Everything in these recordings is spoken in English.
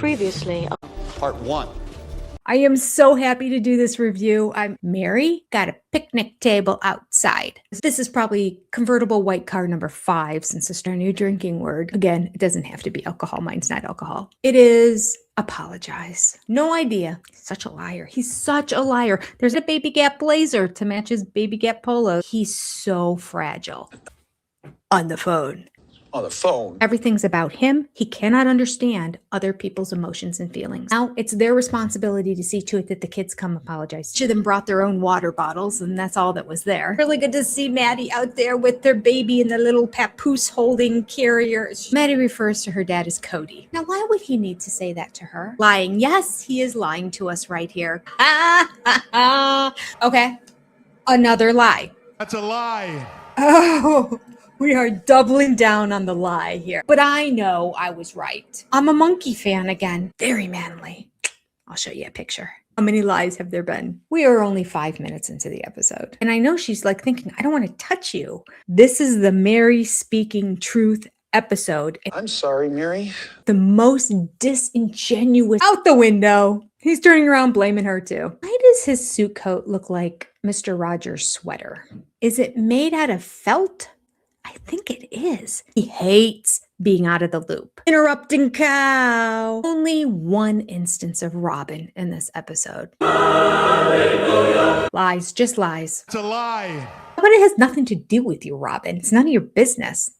Previously. Part 1. I am so happy to do this review. MERI got a picnic table outside. This is probably convertible white car number 5 since it's our new drinking word. Again, it doesn't have to be alcohol. Mine's not alcohol. It is apologize. No idea. He's such a liar. He's such a liar. There's a Baby Gap blazer to match his Baby Gap polo. He's so fragile. On the phone. On the phone. Everything's about him. He cannot understand other people's emotions and feelings. Now, it's their responsibility to see to it that the kids come apologize. Each of them brought their own water bottles, and that's all that was there. Really good to see Maddie out there with their baby in the little papoose holding carrier. Maddie refers to her dad as Kody. Now, why would he need to say that to her? Lying. Yes, he is lying to us right here. Okay. Another lie. That's a lie. Oh. We are doubling down on the lie here. But I know I was right. I'm a monkey fan again. Very manly. I'll show you a picture. How many lies have there been? We are only 5 minutes into the episode. And I know she's like thinking, I don't want to touch you. This is the MERI speaking truth episode. I'm sorry, MERI. The most disingenuous out the window. He's turning around blaming her too. Why does his suit coat look like Mr. Rogers' sweater? Is it made out of felt? I think it is. He hates being out of the loop. Interrupting cow. Only one instance of Robin in this episode. Hallelujah. Lies, just lies. It's a lie. But it has nothing to do with you, Robin. It's none of your business.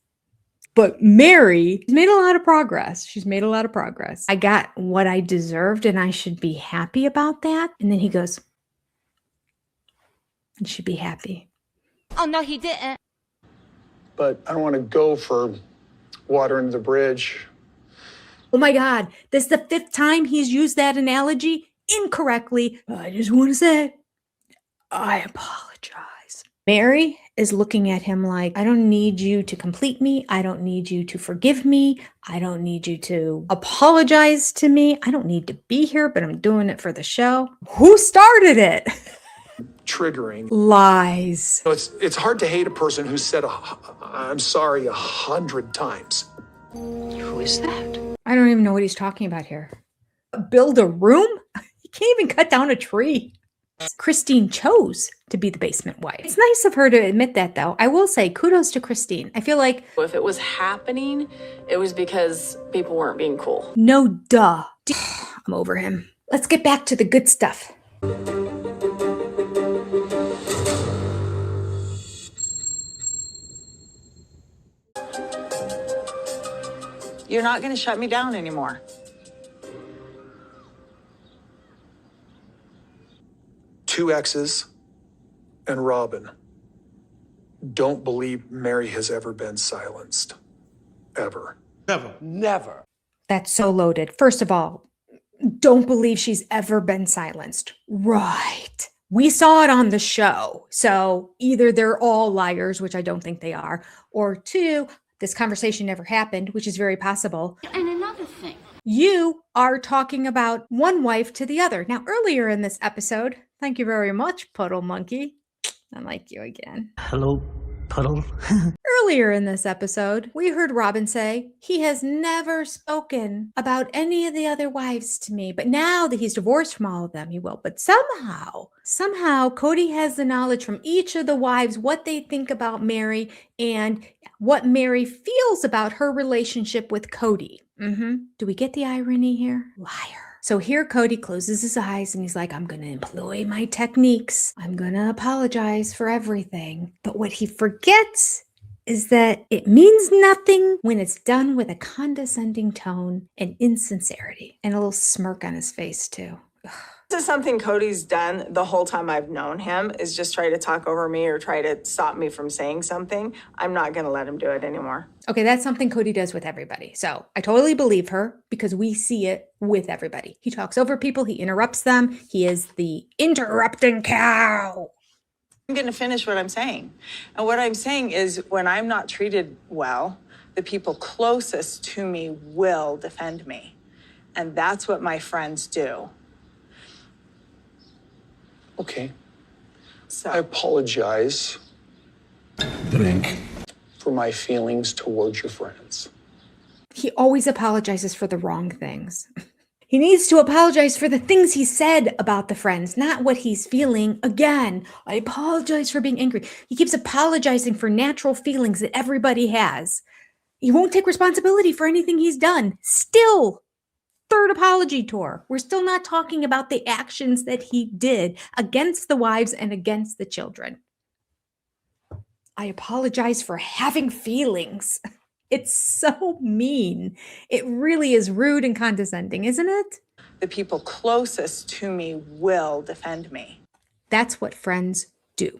But MERI has made a lot of progress. She's made a lot of progress. I got what I deserved and I should be happy about that. And then he goes, you should be happy. Oh, no, he didn't. But I don't want to go for water under the bridge. Oh my God, this is the 5th time he's used that analogy incorrectly. I just want to say, I apologize. MERI is looking at him like, I don't need you to complete me. I don't need you to forgive me. I don't need you to apologize to me. I don't need to be here, but I'm doing it for the show. Who started it? Triggering. Lies. It's hard to hate a person who said I'm sorry 100 times. Who is that? I don't even know what he's talking about here. Build a room? You can't even cut down a tree. Christine chose to be the basement wife. It's nice of her to admit that, though. I will say kudos to Christine. I feel like if it was happening, it was because people weren't being cool. No duh. I'm over him. Let's get back to the good stuff. You're not going to shut me down anymore. Two exes and Robin. Don't believe MERI has ever been silenced. Ever. Never. Never. That's so loaded. First of all, don't believe she's ever been silenced. Right. We saw it on the show. So either they're all liars, which I don't think they are, or 2, this conversation never happened, which is very possible. And another thing. You are talking about one wife to the other. Now, earlier in this episode, thank you very much, Puddle Monkey. I like you again. Hello, Puddle. Earlier in this episode, we heard Robin say, he has never spoken about any of the other wives to me, but now that he's divorced from all of them, he will. But somehow, Kody has the knowledge from each of the wives, what they think about MERI and what MERI feels about her relationship with Kody. Do we get the irony here? Liar. So here Kody closes his eyes and he's like, I'm going to employ my techniques. I'm going to apologize for everything. But what he forgets is that it means nothing when it's done with a condescending tone and insincerity and a little smirk on his face too. This is something Cody's done the whole time I've known him, is just try to talk over me or try to stop me from saying something. I'm not going to let him do it anymore. Okay, that's something Kody does with everybody. So I totally believe her because we see it with everybody. He talks over people. He interrupts them. He is the interrupting cow. I'm going to finish what I'm saying. And what I'm saying is when I'm not treated well, the people closest to me will defend me. And that's what my friends do. Okay. So I apologize. Drink. For my feelings towards your friends. He always apologizes for the wrong things. He needs to apologize for the things he said about the friends, not what he's feeling. Again, I apologize for being angry. He keeps apologizing for natural feelings that everybody has. He won't take responsibility for anything he's done. Still, third apology tour. We're still not talking about the actions that he did against the wives and against the children. I apologize for having feelings. It's so mean. It really is rude and condescending, isn't it? The people closest to me will defend me. That's what friends do.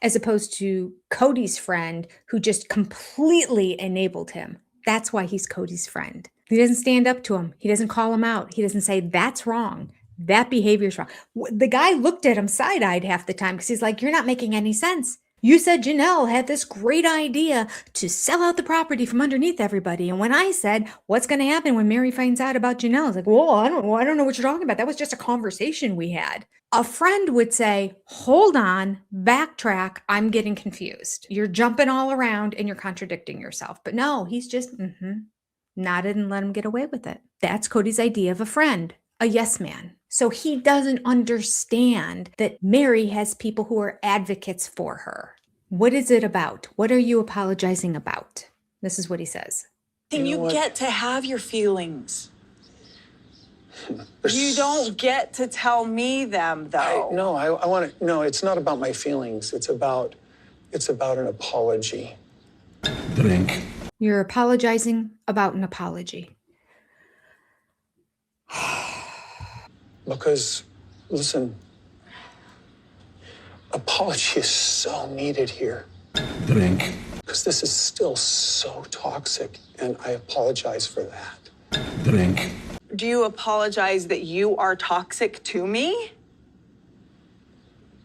As opposed to Kody's friend who just completely enabled him. That's why he's Kody's friend. He doesn't stand up to him. He doesn't call him out. He doesn't say, that's wrong. That behavior's wrong. The guy looked at him side-eyed half the time because he's like, you're not making any sense. You said Janelle had this great idea to sell out the property from underneath everybody. And when I said, what's going to happen when MERI finds out about Janelle? It's like, well, I don't know what you're talking about. That was just a conversation we had. A friend would say, hold on, backtrack. I'm getting confused. You're jumping all around and you're contradicting yourself. But no, he's just nodded and let him get away with it. That's Kody's idea of a friend, a yes man. So he doesn't understand that MERI has people who are advocates for her. What is it about? What are you apologizing about? This is what he says. Then you get to have your feelings. You don't get to tell me them, though. I want to. No, it's not about my feelings. It's about an apology. Drink. You're apologizing about an apology. Because, listen, apology is so needed here. Drink. Because this is still so toxic, and I apologize for that. Drink. Do you apologize that you are toxic to me?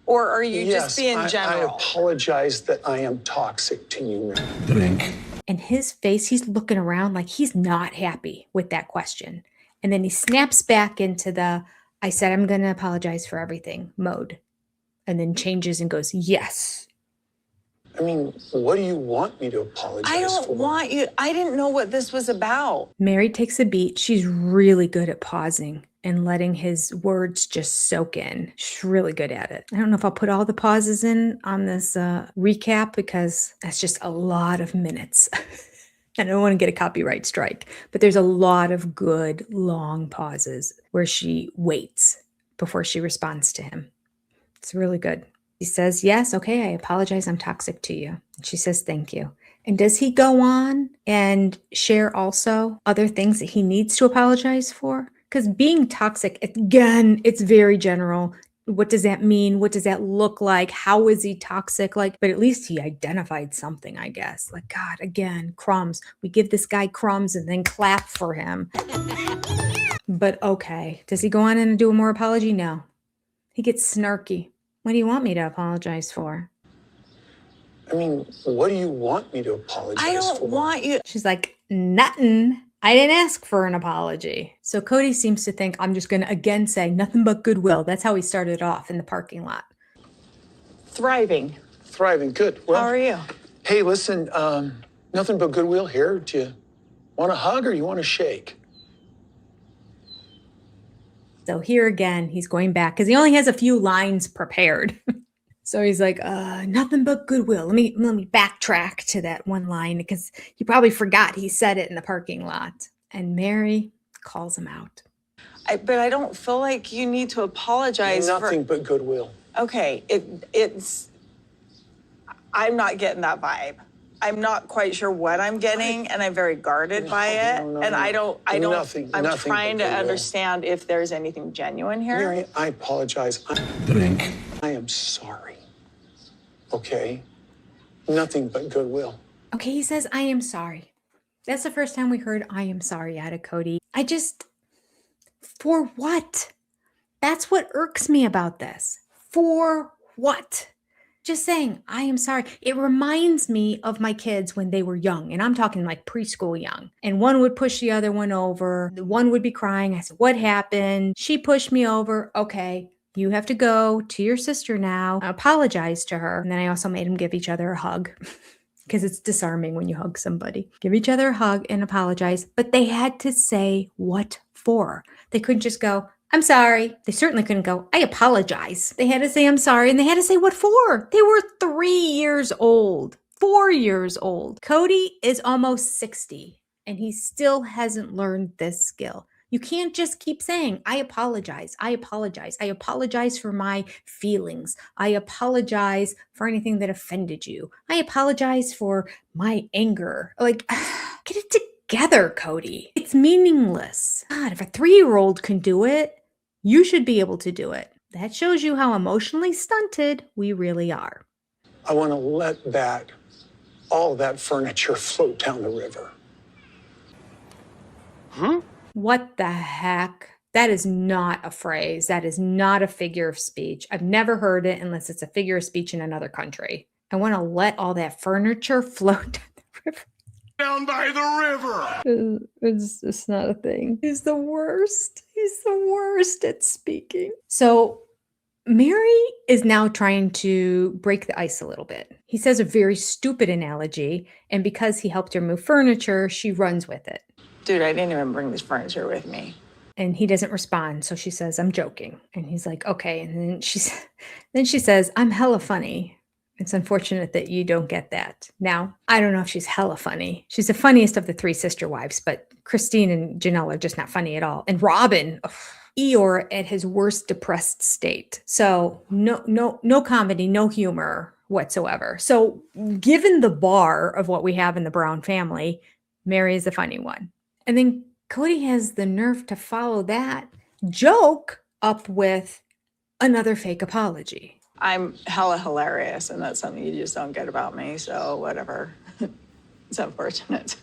Or are you just being general? I apologize that I am toxic to you. Drink. And his face, he's looking around like he's not happy with that question. And then he snaps back into the, I said I'm going to apologize for everything mode. And then changes and goes, yes. I mean, what do you want me to apologize for? I don't want you. I didn't know what this was about. MERI takes a beat. She's really good at pausing and letting his words just soak in. She's really good at it. I don't know if I'll put all the pauses in on this recap because that's just a lot of minutes. I don't want to get a copyright strike, but there's a lot of good long pauses where she waits before she responds to him. It's really good. He says, yes, okay, I apologize. I'm toxic to you. And she says, thank you. And does he go on and share also other things that he needs to apologize for? Because being toxic, again, it's very general. What does that mean? What does that look like? How is he toxic? But at least he identified something, I guess. Like, God, again, crumbs. We give this guy crumbs and then clap for him. But okay. Does he go on and do a more apology? No. He gets snarky. What do you want me to apologize for? I mean, what do you want me to apologize for? I don't want you. She's like, nothing. I didn't ask for an apology. So Kody seems to think I'm just going to again say nothing but goodwill. That's how he started off in the parking lot. Thriving. Thriving, good. Well, How are you? Hey, listen, nothing but goodwill here. Do you want a hug or you want a shake? So here again, he's going back because he only has a few lines prepared. So he's like, nothing but goodwill. Let me backtrack to that one line because he probably forgot he said it in the parking lot. And MERI calls him out. But I don't feel like you need to apologize Nothing but goodwill. Okay, it's... I'm not getting that vibe. I'm not quite sure what I'm getting, and I'm very guarded by it. And I don't. Nothing I'm but trying to goodwill. understand if there's anything genuine here. Mary, I apologize. Drink. I am sorry. Okay? Nothing but goodwill. Okay, he says, I am sorry. That's the first time we heard I am sorry out of Kody. For what? That's what irks me about this. For what? Just saying, I am sorry. It reminds me of my kids when they were young, and I'm talking like preschool young. And one would push the other one over. The one would be crying. I said, what happened? She pushed me over. Okay, you have to go to your sister now. I apologize to her. And then I also made them give each other a hug. because it's disarming when you hug somebody. Give each other a hug and apologize. But they had to say what for. They couldn't just go, I'm sorry. They certainly couldn't go, I apologize. They had to say, I'm sorry. And they had to say what for. They were 3 years old, 4 years old. Kody is almost 60 and he still hasn't learned this skill. You can't just keep saying, I apologize. I apologize. I apologize for my feelings. I apologize for anything that offended you. I apologize for my anger. Like, get it together, Kody. It's meaningless. God, if a 3-year-old can do it, you should be able to do it. That shows you how emotionally stunted we really are. I want to let all that furniture float down the river. What the heck? That is not a phrase. That is not a figure of speech. I've never heard it unless it's a figure of speech in another country. I want to let all that furniture float down the river. Down by the river. It's not a thing. He's the worst. He's the worst at speaking. So MERI is now trying to break the ice a little bit. He says a very stupid analogy, and because he helped her move furniture, she runs with it. Dude, I didn't even bring this furniture with me. And he doesn't respond. So she says, I'm joking. And he's like, okay. And then she says, I'm hella funny. It's unfortunate that you don't get that. Now, I don't know if she's hella funny. She's the funniest of the 3 sister wives, but Christine and Janelle are just not funny at all. And Robin, Eeyore at his worst depressed state. So no comedy, no humor whatsoever. So given the bar of what we have in the Brown family, MERI is the funny one. And then Kody has the nerve to follow that joke up with another fake apology. I'm hella hilarious, and that's something you just don't get about me, so whatever. It's unfortunate.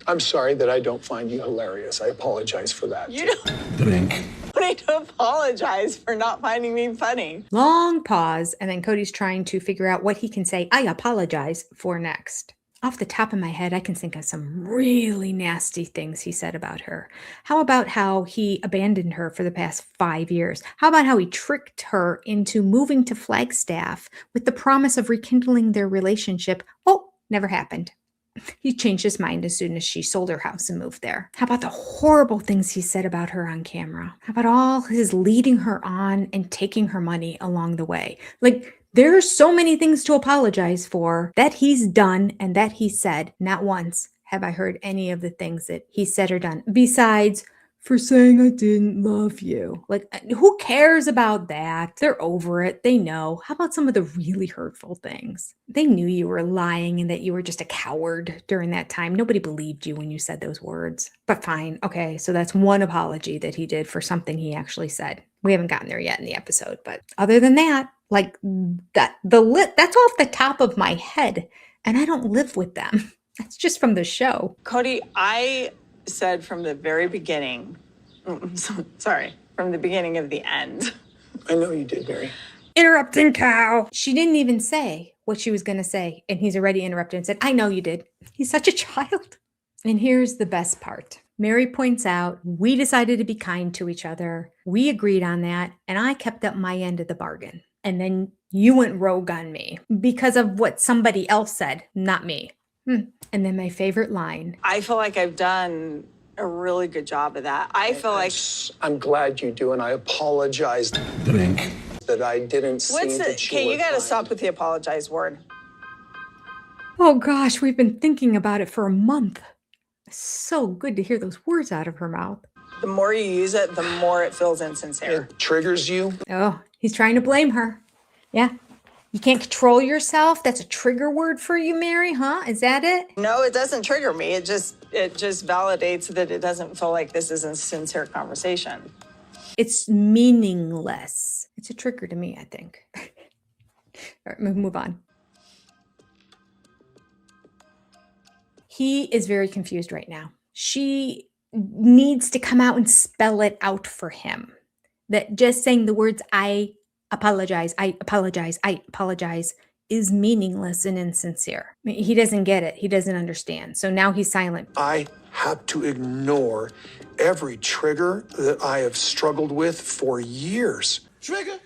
I'm sorry that I don't find you hilarious. I apologize for that. You don't Drink. need to apologize for not finding me funny. Long pause, and then Cody's trying to figure out what he can say, I apologize for next. Off the top of my head, I can think of some really nasty things he said about her. How about how he abandoned her for the past 5 years? How about how he tricked her into moving to Flagstaff with the promise of rekindling their relationship? Oh, never happened. He changed his mind as soon as she sold her house and moved there. How about the horrible things he said about her on camera? How about all his leading her on and taking her money along the way? Like, there's so many things to apologize for that he's done and that he said. Not once have I heard any of the things that he said or done, besides for saying I didn't love you. Like, who cares about that? They're over it. They know. How about some of the really hurtful things? They knew you were lying and that you were just a coward during that time. Nobody believed you when you said those words. But fine. Okay, so that's one apology that he did for something he actually said. We haven't gotten there yet in the episode, but other than that, like that's off the top of my head, and I don't live with them. That's just from the show. Kody, I said from the very beginning, from the beginning of the end. I know you did, MERI. Interrupting cow. She didn't even say what she was going to say, and he's already interrupted and said, I know you did. He's such a child. And here's the best part. MERI points out, we decided to be kind to each other. We agreed on that, and I kept up my end of the bargain. And then you went rogue on me because of what somebody else said, not me. And then my favorite line. I feel like I've done a really good job of that. I feel like... I'm glad you do, and I apologize Drink. that I didn't see What's that the... you Okay, were you gotta kind. stop with the apologize word. Oh gosh, we've been thinking about it for a month. So good to hear those words out of her mouth. The more you use it, the more it feels insincere. It triggers you. Oh, he's trying to blame her. Yeah. You can't control yourself? That's a trigger word for you, MERI, huh? Is that it? No, it doesn't trigger me. It just validates that it doesn't feel like this is a sincere conversation. It's meaningless. It's a trigger to me, I think. All right, move on. He is very confused right now. She needs to come out and spell it out for him. That just saying the words, I apologize is meaningless and insincere. I mean, he doesn't get it. He doesn't understand. So now he's silent. I have to ignore every trigger that I have struggled with for years. Trigger.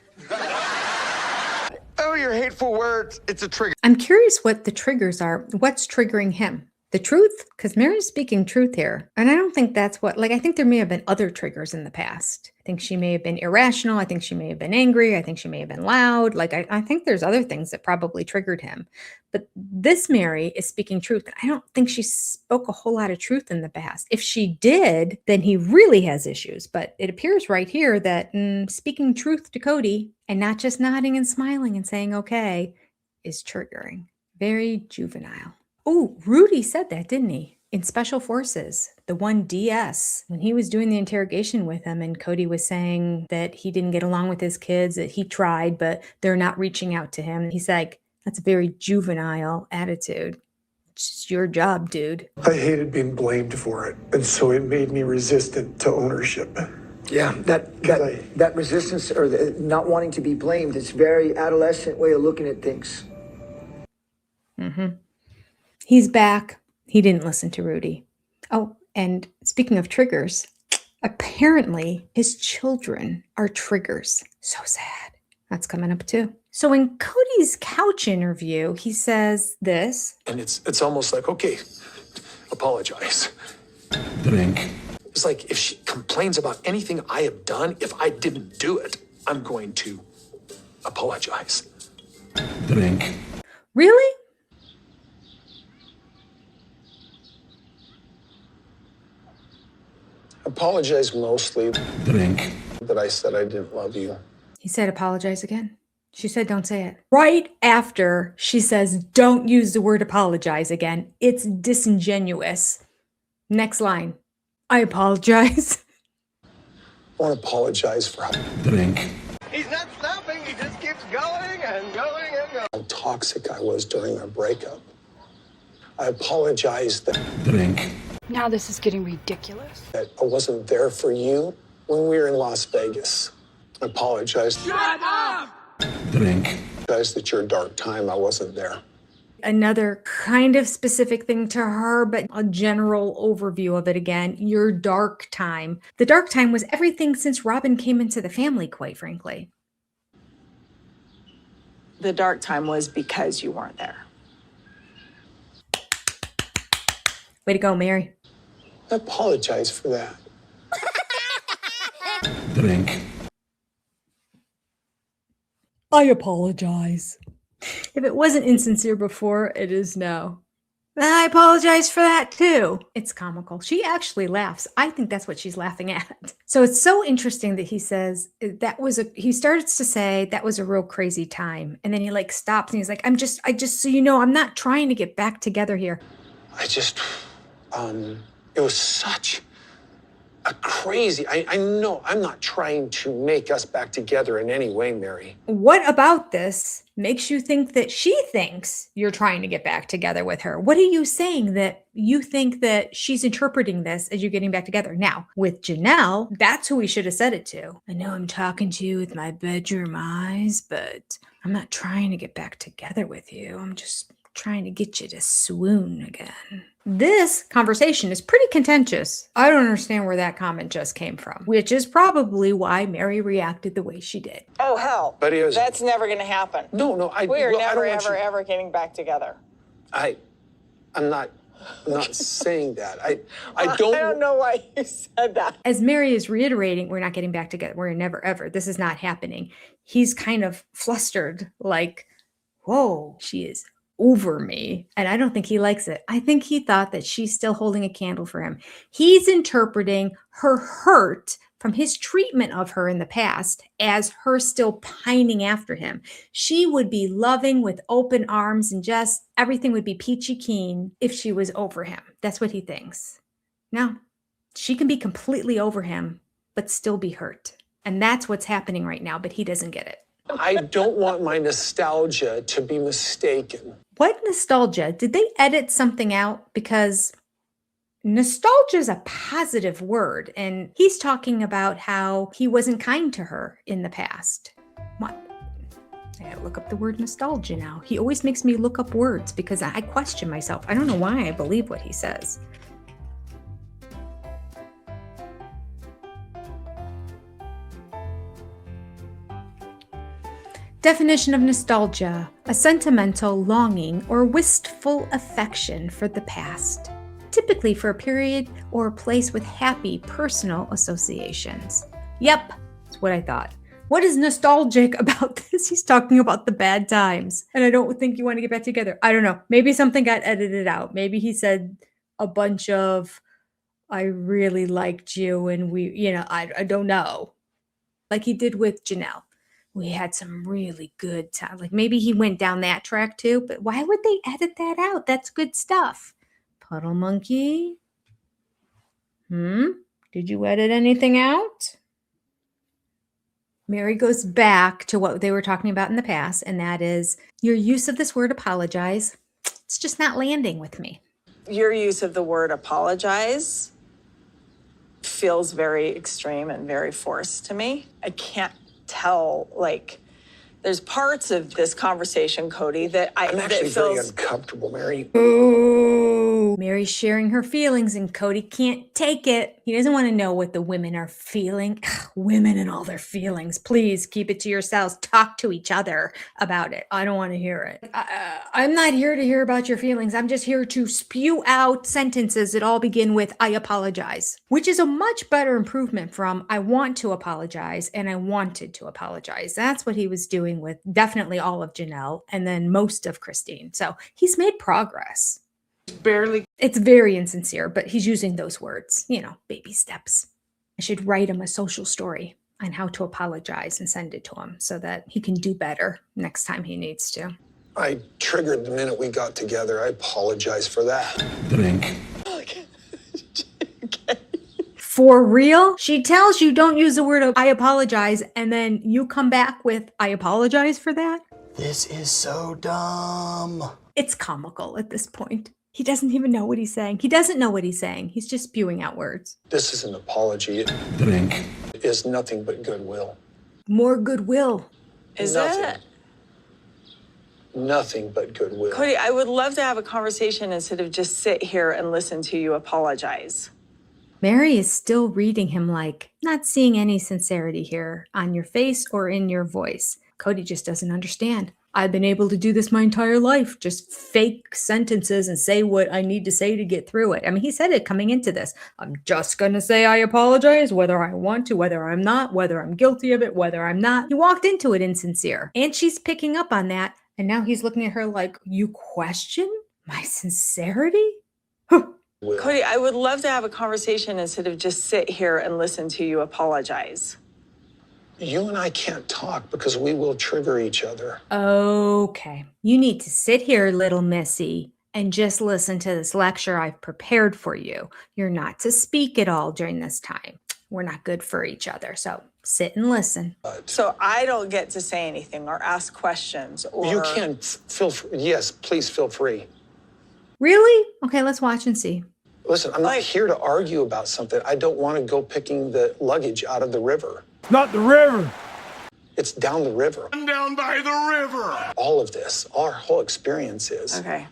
know your hateful words. It's a trigger. I'm curious what the triggers are. What's triggering him? The truth? Because Mary's speaking truth here. And I don't think that's what, like, I think there may have been other triggers in the past. I think she may have been irrational. I think she may have been angry. I think she may have been loud. Like, I think there's other things that probably triggered him. But this Mary is speaking truth. I don't think she spoke a whole lot of truth in the past. If she did, then he really has issues. But it appears right here that speaking truth to Kody and not just nodding and smiling and saying, okay, is triggering. Very juvenile. Oh, Rudy said that, didn't he? In Special Forces, the 1DS, when he was doing the interrogation with him and Kody was saying that he didn't get along with his kids, that he tried, but they're not reaching out to him. He's like, that's a very juvenile attitude. It's your job, dude. I hated being blamed for it, and so it made me resistant to ownership. Yeah, that resistance or the not wanting to be blamed, it's a very adolescent way of looking at things. Mm-hmm. He's back. He didn't listen to Rudy. Oh, and speaking of triggers, apparently his children are triggers. So sad. That's coming up too. So in Kody's couch interview, he says this. And it's almost like, okay, apologize. Drink. It's like if she complains about anything I have done, if I didn't do it, I'm going to apologize. Drink. Really? Apologize mostly Drink. that I said I didn't love you. He said, apologize again. She said, don't say it. Right after she says, don't use the word apologize again. It's disingenuous. Next line. I apologize. I want to apologize for Drink. He's not stopping. He just keeps going and going and going. how toxic I was during our breakup. I apologize that Drink. Now this is getting ridiculous. I wasn't there for you when we were in Las Vegas. I apologize. Shut up! Drink. Apologize that your dark time, I wasn't there. Another kind of specific thing to her, but a general overview of it again. Your dark time. The dark time was everything since Robin came into the family, quite frankly. The dark time was because you weren't there. Way to go, Mary. I apologize for that. Drink. I apologize. If it wasn't insincere before, it is now. I apologize for that too. It's comical. She actually laughs. I think that's what she's laughing at. So it's so interesting that he says he starts to say that was a real crazy time. And then he like stops and he's like, I just, so you know, I'm not trying to get back together here. I just, it was such a crazy, I know I'm not trying to make us back together in any way, Mary. What about this makes you think that she thinks you're trying to get back together with her? What are you saying that you think that she's interpreting this as you getting back together? Now, with Janelle, that's who we should have said it to. I know I'm talking to you with my bedroom eyes, but I'm not trying to get back together with you. I'm just trying to get you to swoon again. This conversation is pretty contentious. I don't understand where that comment just came from, which is probably why Mary reacted the way she did. Oh, hell. But he was- That's never going to happen. No, We are well, I never, don't want ever, you- ever getting back together. I'm not saying that. I don't know why you said that. As Mary is reiterating, we're not getting back together. We're never, ever. This is not happening. He's kind of flustered, like, whoa, she is over me. And I don't think he likes it. I think he thought that she's still holding a candle for him. He's interpreting her hurt from his treatment of her in the past as her still pining after him. She would be loving with open arms and just everything would be peachy keen if she was over him. That's what he thinks. No, she can be completely over him, but still be hurt. And that's what's happening right now, but he doesn't get it. I don't want my nostalgia to be mistaken. What nostalgia? Did they edit something out? Because nostalgia is a positive word. And he's talking about how he wasn't kind to her in the past. What? I gotta look up the word nostalgia now. He always makes me look up words because I question myself. I don't know why I believe what he says. Definition of nostalgia: a sentimental longing or wistful affection for the past, typically for a period or a place with happy personal associations. Yep, that's what I thought. What is nostalgic about this? He's talking about the bad times. And I don't think you want to get back together. I don't know. Maybe something got edited out. Maybe he said a bunch of, I really liked you and I don't know. Like he did with Janelle. We had some really good time. Like maybe he went down that track too, but why would they edit that out? That's good stuff. Puddle monkey? Did you edit anything out? MERI goes back to what they were talking about in the past, and that is your use of this word apologize. It's just not landing with me. Your use of the word apologize feels very extreme and very forced to me. I can't tell, there's parts of this conversation, Kody, that I'm actually that very feels uncomfortable, MERI. Ooh, MERI's sharing her feelings and Kody can't take it. He doesn't want to know what the women are feeling. Women and all their feelings. Please keep it to yourselves. Talk to each other about it. I don't want to hear it. I'm not here to hear about your feelings. I'm just here to spew out sentences that all begin with, I apologize, which is a much better improvement from I want to apologize and I wanted to apologize. That's what he was doing with definitely all of Janelle and then most of Christine. So he's made progress. It's very insincere, but he's using those words, baby steps. I should write him a social story on how to apologize and send it to him so that he can do better next time he needs to. I triggered the minute we got together. I apologize for that. Drink. For real? She tells you don't use the word I apologize, and then you come back with I apologize for that? This is so dumb. It's comical at this point. He doesn't even know what he's saying. He doesn't know what he's saying. He's just spewing out words. This is an apology. Drink. It is nothing but goodwill. More goodwill. Is Nothing. it? Nothing but goodwill. Kody, I would love to have a conversation instead of just sit here and listen to you apologize. MERI is still reading him like, not seeing any sincerity here on your face or in your voice. Kody just doesn't understand. I've been able to do this my entire life, just fake sentences and say what I need to say to get through it. I mean, he said it coming into this. I'm just going to say I apologize, whether I want to, whether I'm not, whether I'm guilty of it, whether I'm not. He walked into it insincere. And she's picking up on that. And now he's looking at her like, you question my sincerity? Kody, I would love to have a conversation instead of just sit here and listen to you apologize. You and I can't talk because we will trigger each other. Okay. You need to sit here, little missy, and just listen to this lecture I've prepared for you. You're not to speak at all during this time. We're not good for each other. So sit and listen. So I don't get to say anything or ask questions or... You can feel free. Yes, please feel free. Really? Okay, let's watch and see. Listen, I'm not here to argue about something. I don't want to go picking the luggage out of the river. Not the river. It's down the river. I'm down by the river. All of this, our whole experience is. Okay.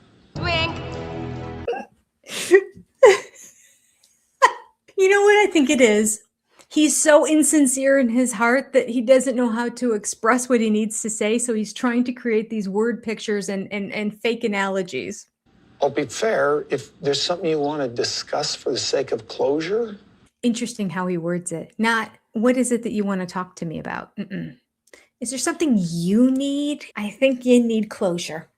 You know what I think it is? He's so insincere in his heart that he doesn't know how to express what he needs to say. So he's trying to create these word pictures and fake analogies. I'll be fair, if there's something you want to discuss for the sake of closure. Interesting how he words it. Not, what is it that you want to talk to me about? Is there something you need? I think you need closure.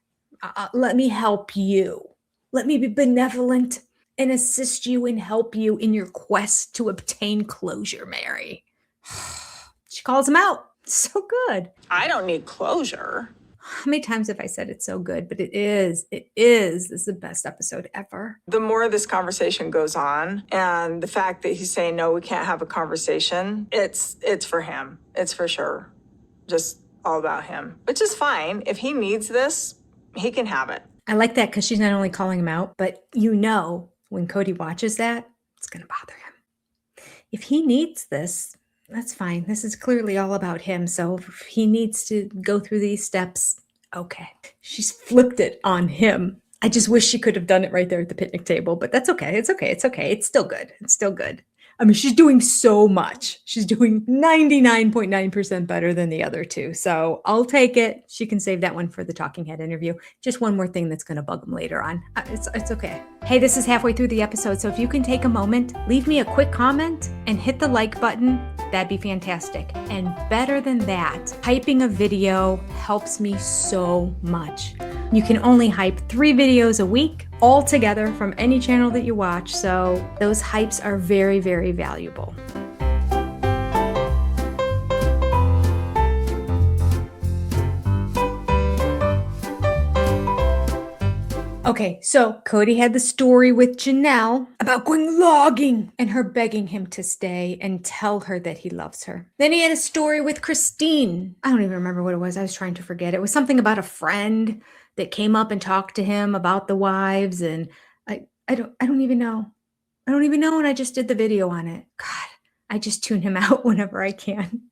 Let me help you. Let me be benevolent and assist you and help you in your quest to obtain closure, MERI. She calls him out. So good. I don't need closure. How many times have I said it's so good? But it is. This is the best episode ever. The more this conversation goes on and the fact that he's saying, no, we can't have a conversation, it's for him. It's for sure. Just all about him, which is fine. If he needs this, he can have it. I like that because she's not only calling him out, but when Kody watches that, it's going to bother him. If he needs this, that's fine. This is clearly all about him. So if he needs to go through these steps, okay. She's flipped it on him. I just wish she could have done it right there at the picnic table, but that's okay. It's okay. It's okay. It's still good. It's still good. I mean, she's doing so much. She's doing 99.9% better than the other two. So I'll take it. She can save that one for the talking head interview. Just one more thing that's going to bug them later on. It's okay. Hey, this is halfway through the episode. So if you can take a moment, leave me a quick comment and hit the like button, that'd be fantastic. And better than that, hyping a video helps me so much. You can only hype 3 videos a week all together from any channel that you watch. So those hypes are very, very valuable. Okay, so Kody had the story with Janelle about going logging and her begging him to stay and tell her that he loves her. Then he had a story with Christine. I don't even remember what it was. I was trying to forget. It was something about a friend that came up and talked to him about the wives, and I don't even know. I don't even know, and I just did the video on it. God, I just tune him out whenever I can.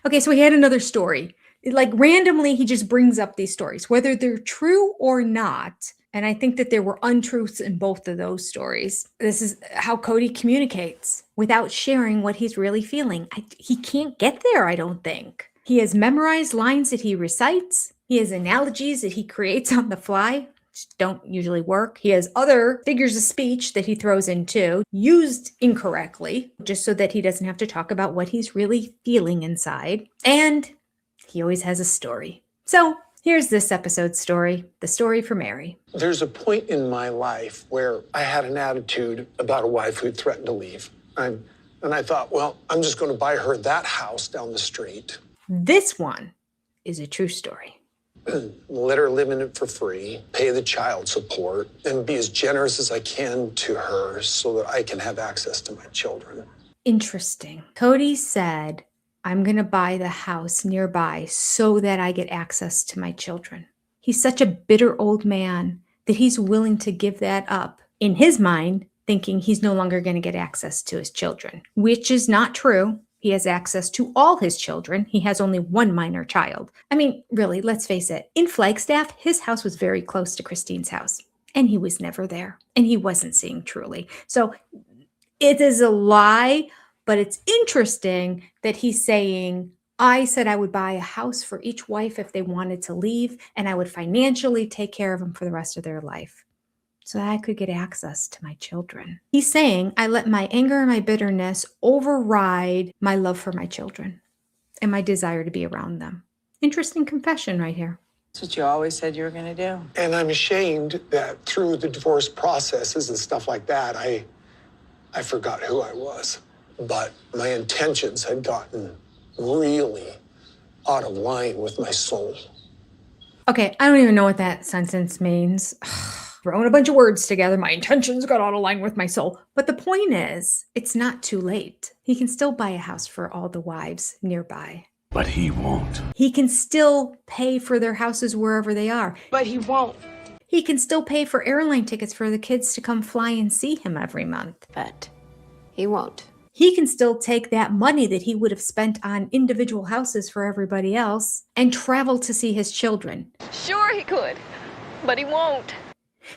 Okay, so he had another story. Like randomly, he just brings up these stories, whether they're true or not. And I think that there were untruths in both of those stories. This is how Kody communicates without sharing what he's really feeling. He can't get there, I don't think. He has memorized lines that he recites. He has analogies that he creates on the fly, which don't usually work. He has other figures of speech that he throws in too, used incorrectly, just so that he doesn't have to talk about what he's really feeling inside. And he always has a story. So here's this episode's story, the story for MERI. There's a point in my life where I had an attitude about a wife who threatened to leave. And I thought, well, I'm just going to buy her that house down the street. This one is a true story. Let her live in it for free, pay the child support, and be as generous as I can to her so that I can have access to my children. Interesting. Kody said, I'm going to buy the house nearby so that I get access to my children. He's such a bitter old man that he's willing to give that up in his mind, thinking he's no longer going to get access to his children, which is not true. He has access to all his children. He has only one minor child. I mean, really, let's face it. In Flagstaff, his house was very close to Christine's house, and he was never there, and he wasn't seeing Truly. So it is a lie, but it's interesting that he's saying, I said I would buy a house for each wife if they wanted to leave, and I would financially take care of them for the rest of their life so that I could get access to my children. He's saying, I let my anger and my bitterness override my love for my children and my desire to be around them. Interesting confession right here. That's what you always said you were going to do. And I'm ashamed that through the divorce processes and stuff like that, I forgot who I was. But my intentions had gotten really out of line with my soul. Okay, I don't even know what that sentence means. Throwing a bunch of words together, my intentions got out of line with my soul. But the point is, it's not too late. He can still buy a house for all the wives nearby. But he won't. He can still pay for their houses wherever they are. But he won't. He can still pay for airline tickets for the kids to come fly and see him every month. But he won't. He can still take that money that he would have spent on individual houses for everybody else and travel to see his children. Sure he could, but he won't.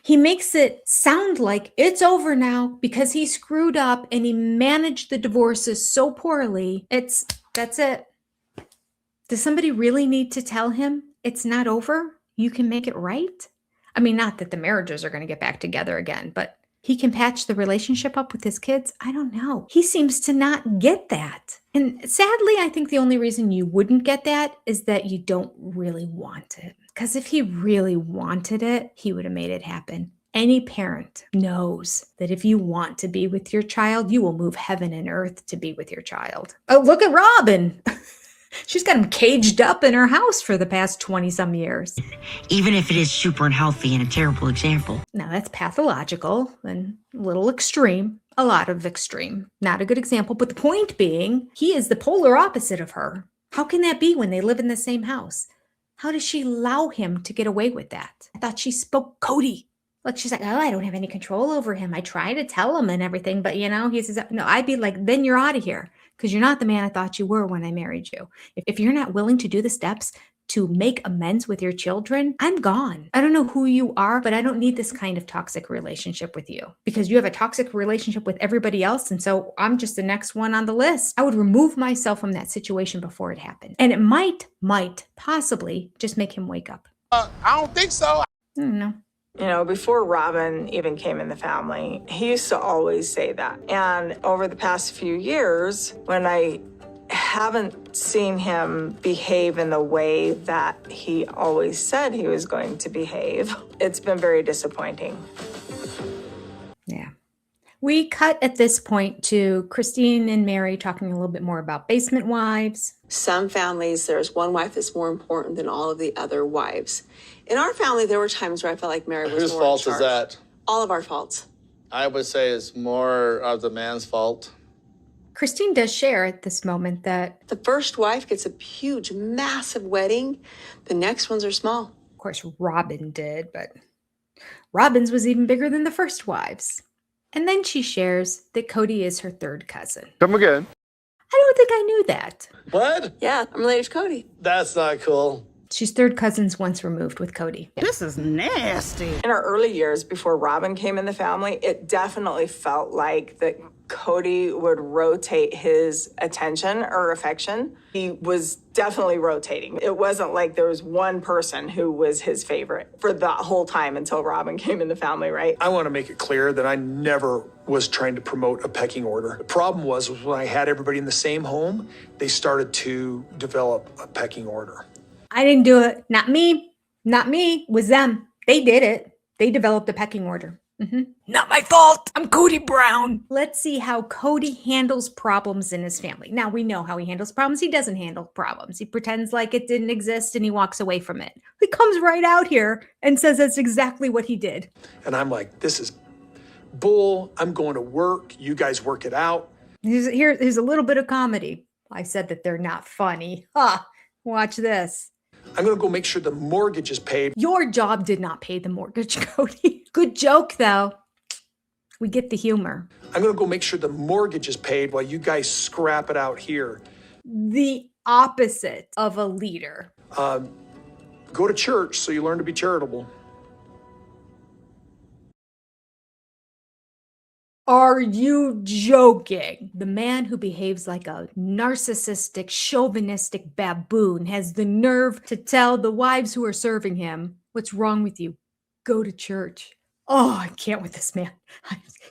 He makes it sound like it's over now because he screwed up and he managed the divorces so poorly. That's it. Does somebody really need to tell him it's not over? You can make it right? I mean, not that the marriages are going to get back together again, but he can patch the relationship up with his kids? I don't know. He seems to not get that. And sadly, I think the only reason you wouldn't get that is that you don't really want it. Because if he really wanted it, he would have made it happen. Any parent knows that if you want to be with your child, you will move heaven and earth to be with your child. Oh, look at Robin. She's got him caged up in her house for the past 20-some years. Even if it is super unhealthy and a terrible example. Now, that's pathological and a little extreme. A lot of extreme. Not a good example. But the point being, he is the polar opposite of her. How can that be when they live in the same house? How does she allow him to get away with that? I thought she spoke Kody. Like, she's like, oh, I don't have any control over him. I try to tell him and everything, but he says, no, I'd be like, then you're out of here because you're not the man I thought you were when I married you. If you're not willing to do the steps to make amends with your children, I'm gone. I don't know who you are, but I don't need this kind of toxic relationship with you because you have a toxic relationship with everybody else. And so I'm just the next one on the list. I would remove myself from that situation before it happened. And it might possibly just make him wake up. I don't think so. I don't know. You know, before Robin even came in the family, he used to always say that. And over the past few years, when I haven't seen him behave in the way that he always said he was going to behave, it's been very disappointing. Yeah. We cut at this point to Christine and MERI talking a little bit more about basement wives. Some families, there's one wife that's more important than all of the other wives. In our family, there were times where I felt like MERI was Whose more fault in charge. is that? All of our faults. I would say it's more of the man's fault. Christine does share at this moment that the first wife gets a huge, massive wedding. The next ones are small. Of course, Robin did, but Robin's was even bigger than the first wives. And then she shares that Kody is her third cousin. Come again. I don't think I knew that. What? Yeah, I'm related to Kody. That's not cool. She's third cousins once removed with Kody. This is nasty. In our early years before Robin came in the family, it definitely felt like that Kody would rotate his attention or affection. He was definitely rotating. It wasn't like there was one person who was his favorite for the whole time until Robin came in the family, right? I want to make it clear that I never was trying to promote a pecking order. The problem was when I had everybody in the same home, they started to develop a pecking order. I didn't do it. Not me. Not me. It was them. They did it. They developed a pecking order. Not my fault. I'm Kody Brown. Let's see how Kody handles problems in his family. Now we know how he handles problems. He doesn't handle problems. He pretends like it didn't exist and he walks away from it. He comes right out here and says that's exactly what he did. And I'm like, this is bull. I'm going to work. You guys work it out. Here's a little bit of comedy. I said that they're not funny. Watch this. I'm going to go make sure the mortgage is paid. Your job did not pay the mortgage, Kody. Good joke, though. We get the humor. I'm going to go make sure the mortgage is paid while you guys scrap it out here. The opposite of a leader. Go to church so you learn to be charitable. Are you joking? The man who behaves like a narcissistic, chauvinistic baboon has the nerve to tell the wives who are serving him, what's wrong with you? Go to church. Oh, I can't with this man.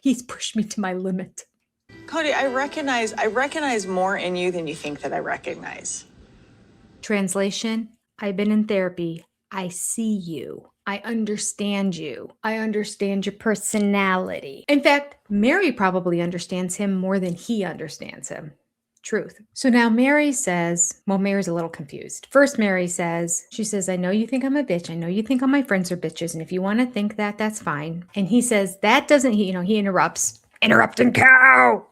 He's pushed me to my limit. Kody, I recognize more in you than you think that I recognize. Translation, I've been in therapy. I see you. I understand you. I understand your personality. In fact, MERI probably understands him more than he understands him. Truth. So now MERI says, well, MERI's a little confused. First, MERI says, she says, I know you think I'm a bitch. I know you think all my friends are bitches. And if you want to think that, that's fine. And he says, that doesn't, he interrupts. Interrupting cow.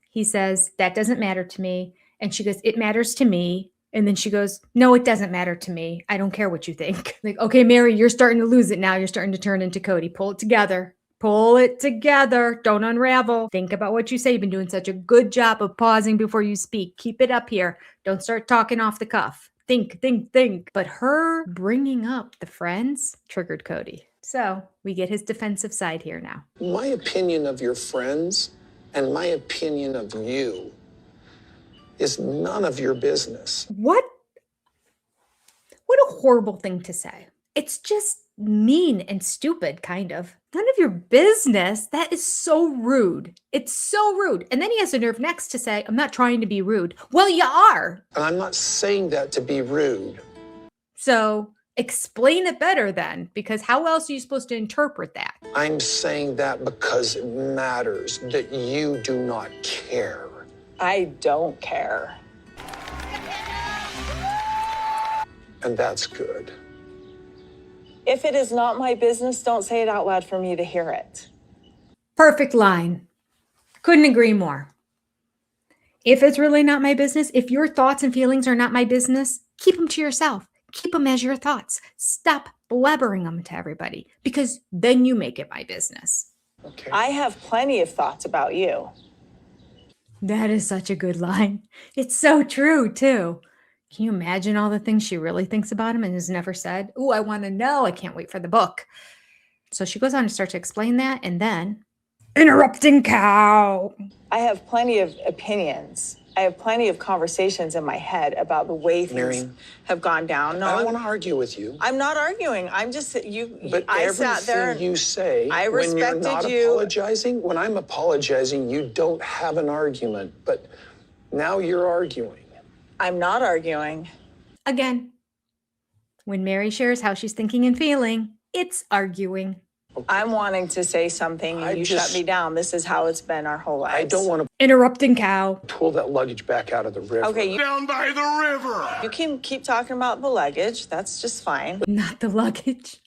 He says, that doesn't matter to me. And she goes, it matters to me. And then she goes, no, it doesn't matter to me. I don't care what you think. Like, okay, MERI, you're starting to lose it now. You're starting to turn into Kody. Pull it together. Pull it together. Don't unravel. Think about what you say. You've been doing such a good job of pausing before you speak. Keep it up here. Don't start talking off the cuff. Think. But her bringing up the friends triggered Kody. So we get his defensive side here now. My opinion of your friends and my opinion of you is none of your business. What a horrible thing to say. It's just mean and stupid, kind of. None of your business. That is so rude. It's so rude. And then he has the nerve next to say, I'm not trying to be rude. Well, you are. And I'm not saying that to be rude. So explain it better then, because how else are you supposed to interpret that? I'm saying that because it matters that you do not care. I don't care. And that's good. If it is not my business, don't say it out loud for me to hear it. Perfect line. Couldn't agree more. If it's really not my business, if your thoughts and feelings are not my business, keep them to yourself. Keep them as your thoughts. Stop blabbering them to everybody, because then you make it my business. Okay. I have plenty of thoughts about you. That is such a good line. It's so true, too. Can you imagine all the things she really thinks about him and has never said? Oh, I want to know. I can't wait for the book. So she goes on to start to explain that, and then interrupting cow. I have plenty of opinions. I have plenty of conversations in my head about the way things have gone down. No, I don't want to argue with you. I'm not arguing. I'm just But I sat there. everything you say I when you're respected not you. apologizing, when I'm apologizing, you don't have an argument. But now you're arguing. I'm not arguing. Again, when Mary shares how she's thinking and feeling, it's arguing. I'm wanting to say something and you shut me down. This is how it's been our whole lives. I don't want to Interrupting cow. pull that luggage back out of the river. Okay, Down by the river. you can keep talking about the luggage. That's just fine. Not the luggage.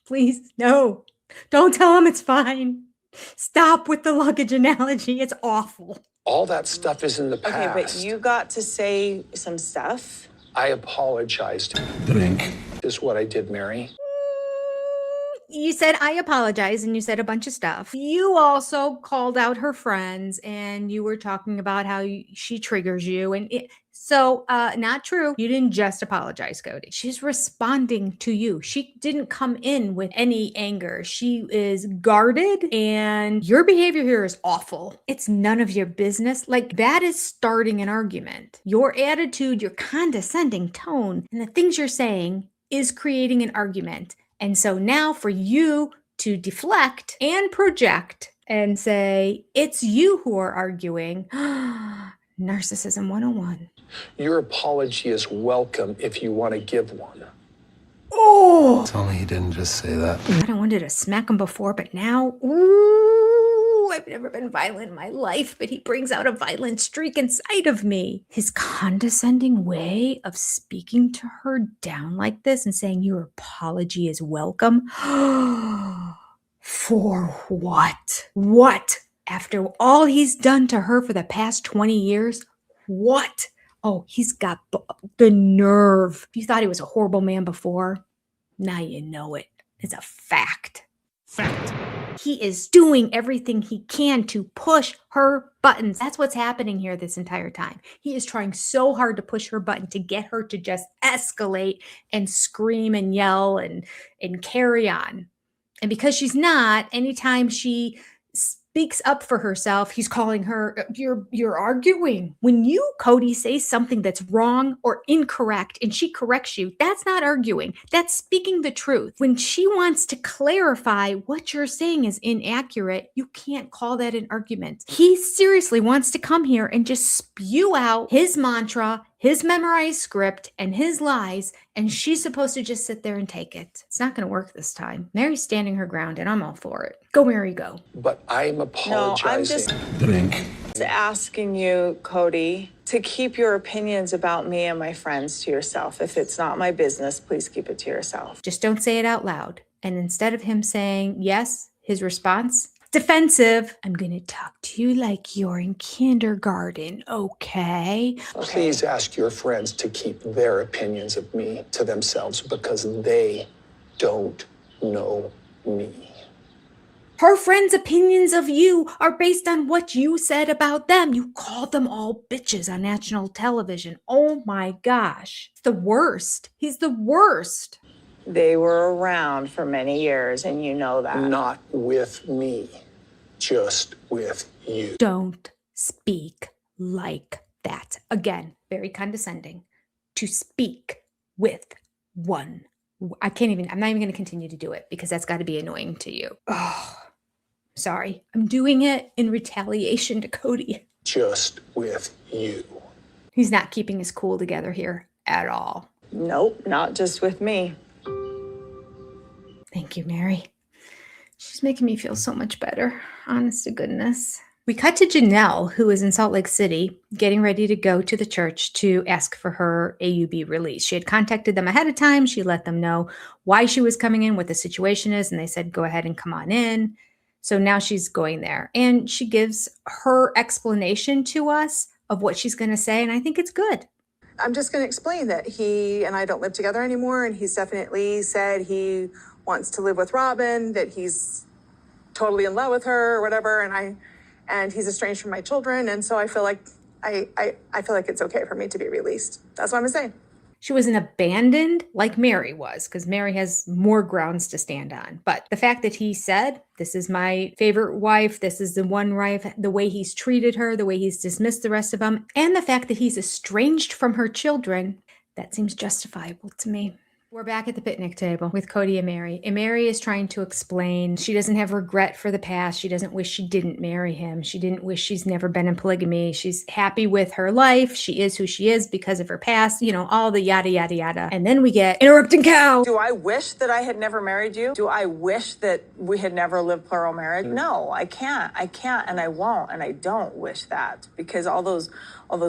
Please, no. Don't tell him it's fine. Stop with the luggage analogy. It's awful. All that stuff is in the past. Okay, but you got to say some stuff. I apologized. Drink. Is what I did, Mary. You said, I apologize, and you said a bunch of stuff. You also called out her friends, and you were talking about how she triggers you. And so, not true. You didn't just apologize, Kody. She's responding to you. She didn't come in with any anger. She is guarded, and your behavior here is awful. It's none of your business. Like, that is starting an argument. Your attitude, your condescending tone, and the things you're saying is creating an argument. And so now for you to deflect and project and say, it's you who are arguing, narcissism 101. Your apology is welcome if you want to give one. Oh! Tell me he didn't just say that. I don't wanted to smack him before, but now, ooh, I've never been violent in my life, but he brings out a violent streak inside of me. His condescending way of speaking to her down like this and saying your apology is welcome. For what? What? After all he's done to her for the past 20 years? What? Oh, he's got the nerve. If you thought he was a horrible man before, now you know it. It's a fact. Fact. He is doing everything he can to push her buttons. That's what's happening here this entire time. He is trying so hard to push her button to get her to just escalate and scream and yell and carry on. And because she's not, anytime she speaks up for herself, he's calling her, you're arguing. When you, Kody, say something that's wrong or incorrect and she corrects you, that's not arguing. That's speaking the truth. When she wants to clarify what you're saying is inaccurate, you can't call that an argument. He seriously wants to come here and just spew out his mantra, his memorized script, and his lies, and she's supposed to just sit there and take it. It's not going to work this time. Mary's standing her ground, and I'm all for it. Go, Mary, go. But I'm apologizing. No, I'm just asking you, Kody, to keep your opinions about me and my friends to yourself. If it's not my business, please keep it to yourself. Just don't say it out loud. And instead of him saying yes, his response, defensive. I'm going to talk to you like you're in kindergarten, okay? Please ask your friends to keep their opinions of me to themselves because they don't know me. Her friends' opinions of you are based on what you said about them. You called them all bitches on national television. Oh my gosh. It's the worst. He's the worst. They were around for many years, and you know that. Not with me, just with you. Don't speak like that. Again, very condescending. To speak with one. I'm not even going to continue to do it because that's got to be annoying to you. Oh, sorry. I'm doing it in retaliation to Kody. Just with you. He's not keeping his cool together here at all. Nope, not just with me. Thank you, Mary. She's making me feel so much better. Honest to goodness. We cut to Janelle, who is in Salt Lake City, getting ready to go to the church to ask for her AUB release. She had contacted them ahead of time. She let them know why she was coming in, what the situation is, and they said, go ahead and come on in. So now she's going there. And she gives her explanation to us of what she's going to say, and I think it's good. I'm just going to explain that he and I don't live together anymore, and he's definitely said he wants to live with Robin, that he's totally in love with her or whatever, and he's estranged from my children, and so I feel like I feel like it's okay for me to be released. That's what I'm saying. She wasn't abandoned like MERI was, because MERI has more grounds to stand on. But the fact that he said, this is my favorite wife, this is the one wife, the way he's treated her, the way he's dismissed the rest of them, and the fact that he's estranged from her children, that seems justifiable to me. We're back at the picnic table with Kody and MERI. And MERI is trying to explain she doesn't have regret for the past. She doesn't wish she didn't marry him. She didn't wish she's never been in polygamy. She's happy with her life. She is who she is because of her past, you know, all the yada, yada, yada. And then we get interrupting cow. Do I wish that I had never married you? Do I wish that we had never lived plural marriage? No, I can't. I can't, and I won't, and I don't wish that, because all those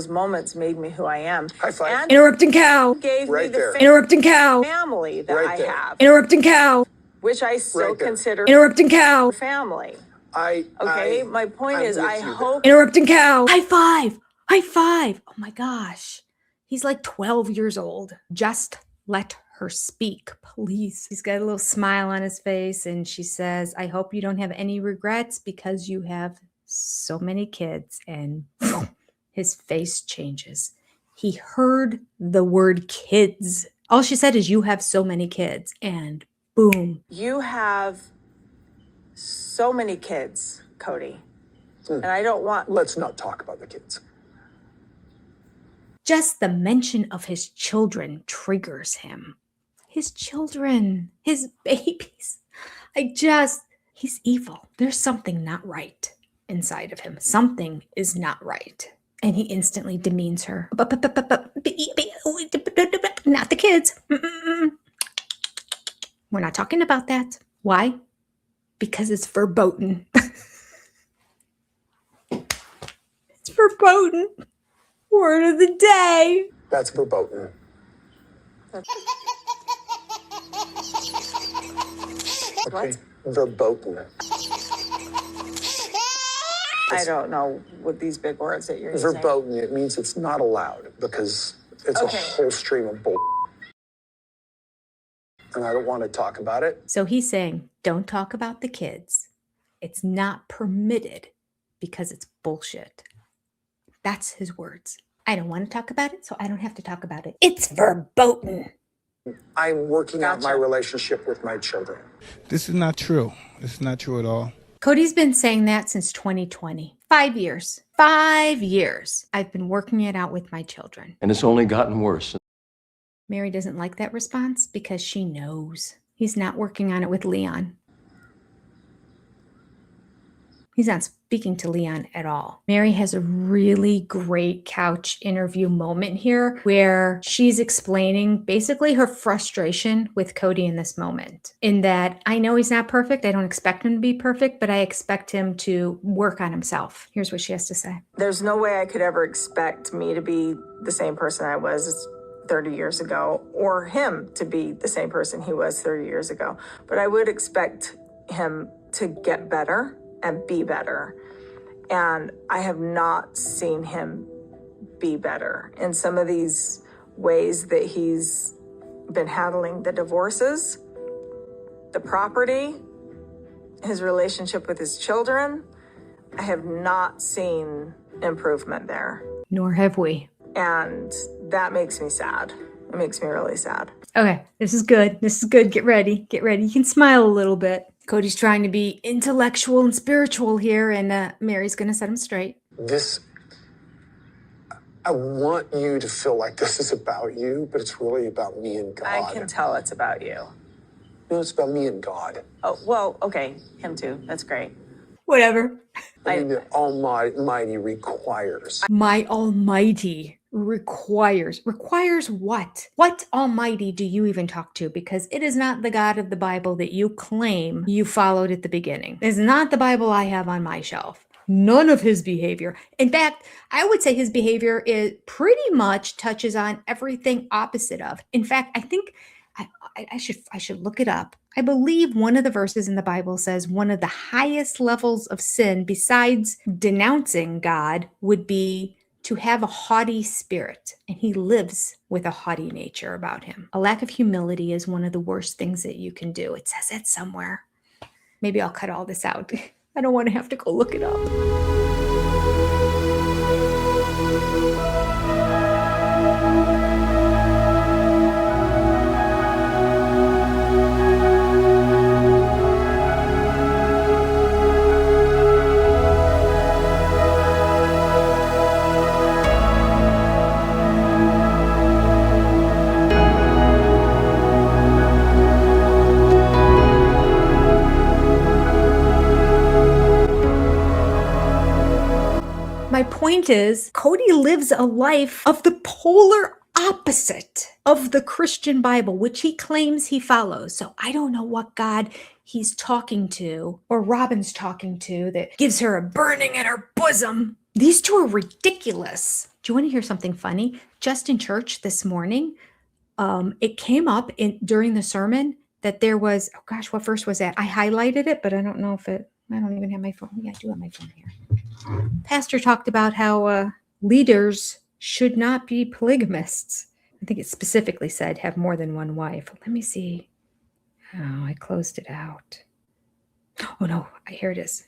moments made me who I am. High five. And Interrupting cow. gave Right me there. the Interrupting cow. family that Right I there. have, Interrupting cow. which I still Right there. consider Interrupting cow. family. Okay, My point I'm is, with I you there. hope Interrupting cow. High five. High five. Oh my gosh. He's like 12 years old. Just let her speak, please. He's got a little smile on his face, and she says, I hope you don't have any regrets because you have so many kids. And his face changes. He heard the word kids. All she said is, you have so many kids. And boom. you have so many kids, Kody, and I don't want. Let's not talk about the kids. Just the mention of his children triggers him. His children, his babies. He's evil. There's something not right inside of him. Something is not right. And he instantly demeans her. Not the kids. We're not talking about that. Why? Because it's verboten. It's verboten. Word of the day. That's verboten. Okay, verboten. I don't know what these big words that you're using. Verboten, it means it's not allowed because it's Okay. a whole stream of bull. And I don't want to talk about it. So he's saying, don't talk about the kids. It's not permitted because it's bullshit. That's his words. I don't want to talk about it, so I don't have to talk about it. It's verboten. I'm working out my Gotcha. relationship with my children. This is not true. This is not true at all. Kody's been saying that since 2020. 5 years. 5 years. I've been working it out with my children. And it's only gotten worse. MERI doesn't like that response because she knows he's not working on it with Leon. He's not speaking to Leon at all. MERI has a really great couch interview moment here where she's explaining basically her frustration with Kody in this moment. In that, I know he's not perfect. I don't expect him to be perfect, but I expect him to work on himself. Here's what she has to say. There's no way I could ever expect me to be the same person I was 30 years ago, or him to be the same person he was 30 years ago. But I would expect him to get better and be better. And I have not seen him be better in some of these ways that he's been handling the divorces, the property, his relationship with his children. I have not seen improvement there. Nor have we. And that makes me sad. It makes me really sad. Okay, this is good. This is good. Get ready. Get ready. You can smile a little bit. Kody's trying to be intellectual and spiritual here, and MERI's going to set him straight. I want you to feel like this is about you, but it's really about me and God. I can tell it's about you. No, it's about me and God. Oh, well, okay. Him too. That's great. Whatever. I mean, the Almighty requires. My Almighty requires what? What Almighty do you even talk to? Because it is not the God of the Bible that you claim you followed at the beginning. It's not the Bible I have on my shelf. None of his behavior. In fact, I would say his behavior is pretty much touches on everything opposite of. In fact, I think I should look it up. I believe one of the verses in the Bible says one of the highest levels of sin besides denouncing God would be to have a haughty spirit, and he lives with a haughty nature about him. A lack of humility is one of the worst things that you can do. It says it somewhere. Maybe I'll cut all this out. I don't want to have to go look it up. point is, Kody lives a life of the polar opposite of the Christian Bible, which he claims he follows. So I don't know what God he's talking to, or Robin's talking to, that gives her a burning in her bosom. These two are ridiculous. Do you want to hear something funny? Just in church this morning, it came up during the sermon that there was, oh gosh, what verse was that? I highlighted it, but I don't know if I don't even have my phone. Yeah, I do have my phone here. Pastor talked about how leaders should not be polygamists. I think it specifically said have more than one wife. Let me see. Oh, I closed it out. Oh no, here it is.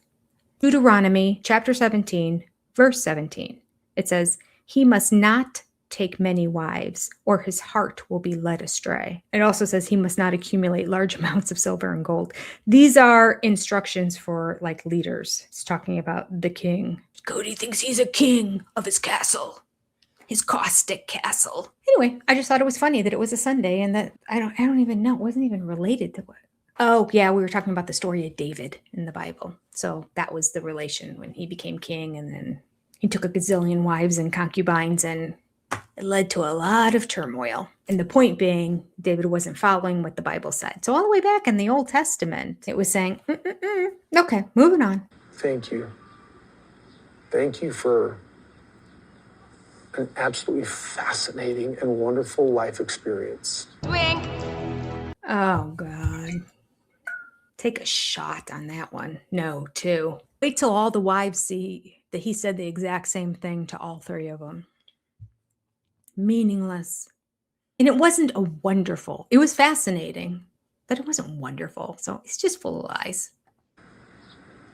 Deuteronomy chapter 17, verse 17. It says, he must not take many wives, or his heart will be led astray. It also says he must not accumulate large amounts of silver and gold. These are instructions for like leaders. It's talking about the king. Kody thinks he's a king of his castle, his caustic castle. Anyway, I just thought it was funny that it was a Sunday and that I don't even know. It wasn't even related to what. Oh yeah, we were talking about the story of David in the Bible. So that was the relation when he became king, and then he took a gazillion wives and concubines, and it led to a lot of turmoil. And the point being, David wasn't following what the Bible said. So all the way back in the Old Testament, it was saying, Okay, moving on. Thank you. Thank you for an absolutely fascinating and wonderful life experience. Wink. Oh, God. Take a shot on that one. No, two. Wait till all the wives see that he said the exact same thing to all three of them. Meaningless. And it wasn't a wonderful. It was fascinating, but it wasn't wonderful. So it's just full of lies.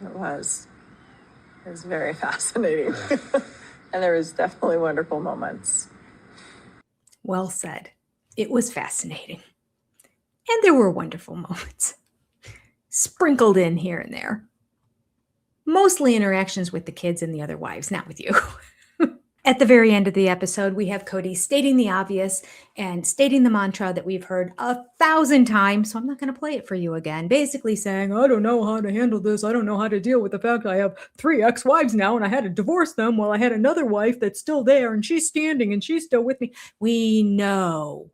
It was. It was very fascinating. And there was definitely wonderful moments. Well said. It was fascinating. And there were wonderful moments sprinkled in here and there. Mostly interactions with the kids and the other wives, not with you. At the very end of the episode, we have Kody stating the obvious and stating the mantra that we've heard 1,000 times, so I'm not going to play it for you again. Basically saying, I don't know how to handle this. I don't know how to deal with the fact I have 3 ex-wives now, and I had to divorce them while I had another wife that's still there, and she's standing, and she's still with me. We know.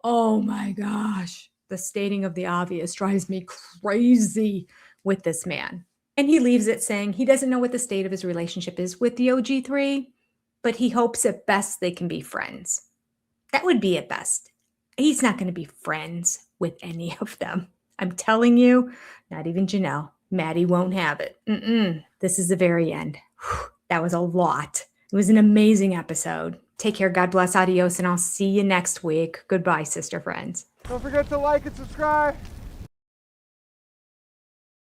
Oh my gosh. The stating of the obvious drives me crazy with this man. And he leaves it saying he doesn't know what the state of his relationship is with the OG3, but he hopes at best they can be friends. That would be at best. He's not going to be friends with any of them. I'm telling you, not even Janelle. Maddie won't have it. This is the very end. That was a lot. It was an amazing episode. Take care. God bless. Adios. And I'll see you next week. Goodbye, sister friends. Don't forget to like and subscribe.